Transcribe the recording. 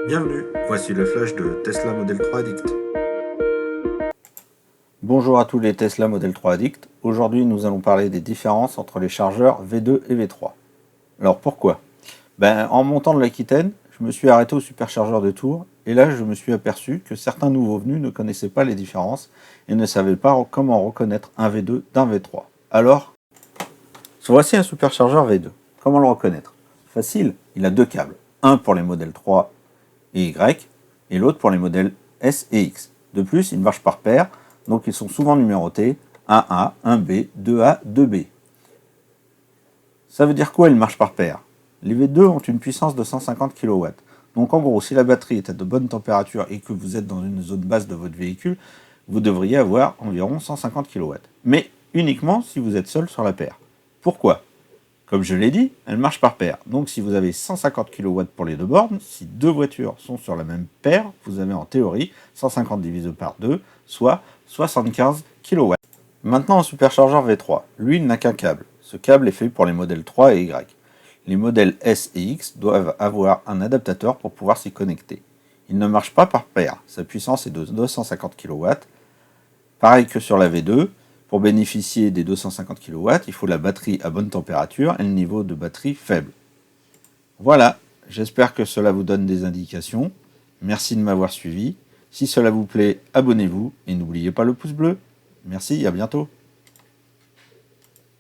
Bienvenue, voici le flash de Tesla Model 3 Addict. Bonjour à tous les Tesla Model 3 Addict. Aujourd'hui, nous allons parler des différences entre les chargeurs V2 et V3. Alors pourquoi? En montant de l'Aquitaine, je me suis arrêté au superchargeur de Tours et là, je me suis aperçu que certains nouveaux venus ne connaissaient pas les différences et ne savaient pas comment reconnaître un V2 d'un V3. Alors, voici un superchargeur V2. Comment le reconnaître? Facile, il a deux câbles. Un pour les modèles 3 et Y et l'autre pour les modèles S et X. De plus, ils marchent par paire, donc ils sont souvent numérotés 1A, 1B, 2A, 2B. Ça veut dire quoi, ils marchent par paire? Les V2 ont une puissance de 150 kW. Donc en gros, si la batterie est à de bonnes températures et que vous êtes dans une zone basse de votre véhicule, vous devriez avoir environ 150 kW. Mais uniquement si vous êtes seul sur la paire. Pourquoi? Comme je l'ai dit, elle marche par paire. Donc si vous avez 150 kW pour les deux bornes, si deux voitures sont sur la même paire, vous avez en théorie 150 divisé par 2, soit 75 kW. Maintenant un superchargeur V3. Lui, il n'a qu'un câble. Ce câble est fait pour les modèles 3 et Y. Les modèles S et X doivent avoir un adaptateur pour pouvoir s'y connecter. Il ne marche pas par paire. Sa puissance est de 250 kW. Pareil que sur la V2, pour bénéficier des 250 kW, il faut la batterie à bonne température et le niveau de batterie faible. Voilà, j'espère que cela vous donne des indications. Merci de m'avoir suivi. Si cela vous plaît, abonnez-vous et n'oubliez pas le pouce bleu. Merci, à bientôt.